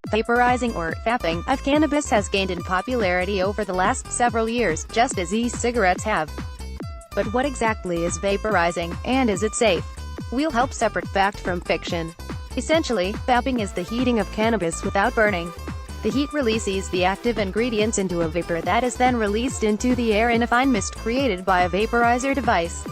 Vaporizing, or vaping, of cannabis has gained in popularity over the last several years, just as e-cigarettes have. But what exactly is vaporizing, and is it safe? We'll help separate fact from fiction. Essentially, vaping is the heating of cannabis without burning. The heat releases the active ingredients into a vapor that is then released into the air in a fine mist created by a vaporizer device.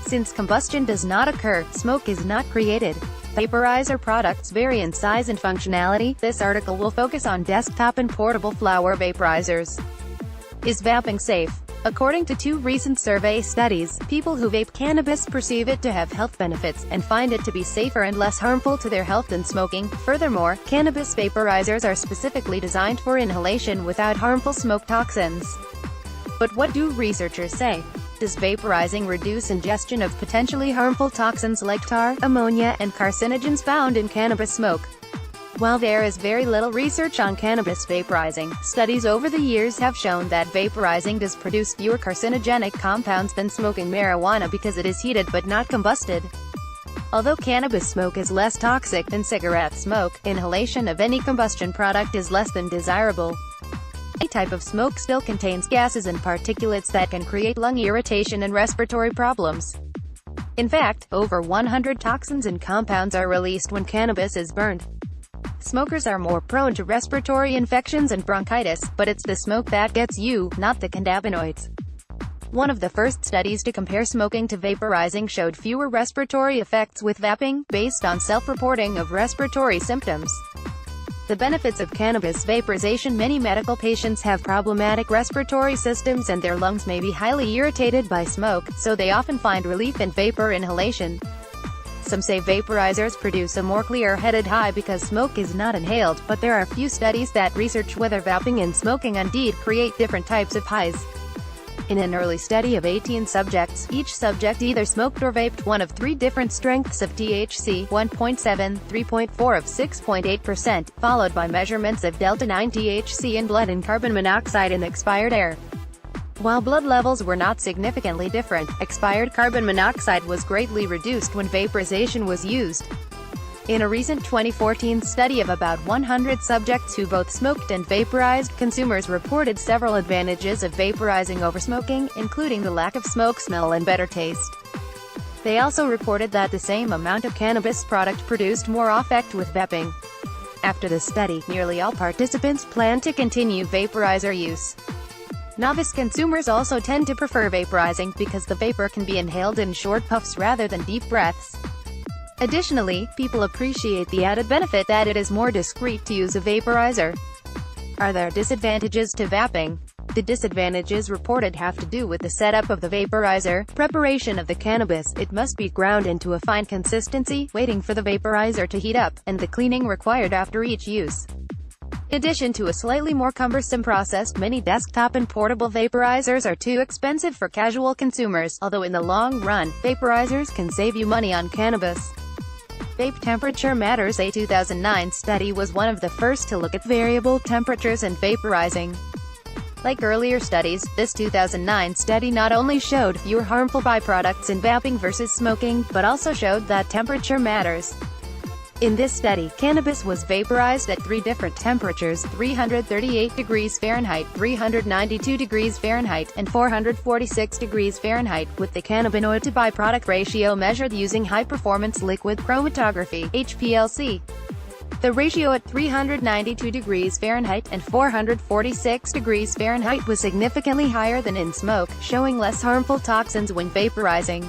Since combustion does not occur, smoke is not created. Vaporizer products vary in size and functionality. This article will focus on desktop and portable flower vaporizers. Is vaping safe? According to 2 recent survey studies, people who vape cannabis perceive it to have health benefits, and find it to be safer and less harmful to their health than smoking. Furthermore, cannabis vaporizers are specifically designed for inhalation without harmful smoke toxins. But what do researchers say? Does vaporizing reduce ingestion of potentially harmful toxins like tar, ammonia, and carcinogens found in cannabis smoke? While there is very little research on cannabis vaporizing, studies over the years have shown that vaporizing does produce fewer carcinogenic compounds than smoking marijuana because it is heated but not combusted. Although cannabis smoke is less toxic than cigarette smoke, inhalation of any combustion product is less than desirable. Any type of smoke still contains gases and particulates that can create lung irritation and respiratory problems. In fact, over 100 toxins and compounds are released when cannabis is burned. Smokers are more prone to respiratory infections and bronchitis, but it's the smoke that gets you, not the cannabinoids. One of the first studies to compare smoking to vaporizing showed fewer respiratory effects with vaping, based on self-reporting of respiratory symptoms. The benefits of cannabis vaporization: many medical patients have problematic respiratory systems and their lungs may be highly irritated by smoke, so they often find relief in vapor inhalation. Some say vaporizers produce a more clear-headed high because smoke is not inhaled, but there are few studies that research whether vaping and smoking indeed create different types of highs. In an early study of 18 subjects, each subject either smoked or vaped one of 3 different strengths of THC, 1.7, 3.4 of 6.8%, followed by measurements of delta-9 THC in blood and carbon monoxide in expired air. While blood levels were not significantly different, expired carbon monoxide was greatly reduced when vaporization was used. In a recent 2014 study of about 100 subjects who both smoked and vaporized, consumers reported several advantages of vaporizing over smoking, including the lack of smoke smell and better taste. They also reported that the same amount of cannabis product produced more effect with vaping. After the study, nearly all participants plan to continue vaporizer use. Novice consumers also tend to prefer vaporizing because the vapor can be inhaled in short puffs rather than deep breaths. Additionally, people appreciate the added benefit that it is more discreet to use a vaporizer. Are there disadvantages to vaping? The disadvantages reported have to do with the setup of the vaporizer, preparation of the cannabis, it must be ground into a fine consistency, waiting for the vaporizer to heat up, and the cleaning required after each use. In addition to a slightly more cumbersome process, many desktop and portable vaporizers are too expensive for casual consumers, although in the long run, vaporizers can save you money on cannabis. Vape temperature matters. A 2009 study was one of the first to look at variable temperatures and vaporizing. Like earlier studies, this 2009 study not only showed fewer harmful byproducts in vaping versus smoking, but also showed that temperature matters. In this study, cannabis was vaporized at 3 different temperatures: 338 degrees Fahrenheit, 392 degrees Fahrenheit, and 446 degrees Fahrenheit, with the cannabinoid to byproduct ratio measured using high-performance liquid chromatography (HPLC). The ratio at 392 degrees Fahrenheit and 446 degrees Fahrenheit was significantly higher than in smoke, showing less harmful toxins when vaporizing.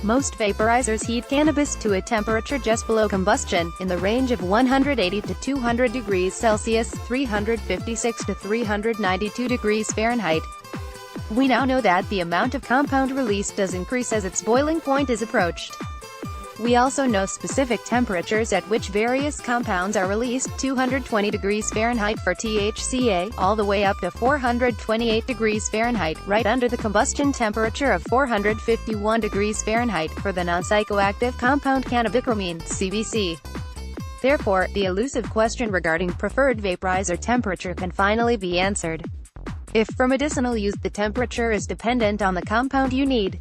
Most vaporizers heat cannabis to a temperature just below combustion, in the range of 180 to 200 degrees Celsius, 356 to 392 degrees Fahrenheit. We now know that the amount of compound released does increase as its boiling point is approached. We also know specific temperatures at which various compounds are released: 220 degrees Fahrenheit for THCA, all the way up to 428 degrees Fahrenheit, right under the combustion temperature of 451 degrees Fahrenheit, for the non-psychoactive compound cannabichromine, CBC. Therefore, the elusive question regarding preferred vaporizer temperature can finally be answered. If for medicinal use, the temperature is dependent on the compound you need.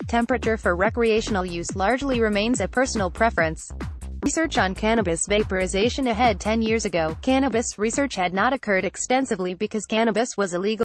Temperature for recreational use largely remains a personal preference. Research on cannabis vaporization ahead 10 years ago, cannabis research had not occurred extensively because cannabis was illegal.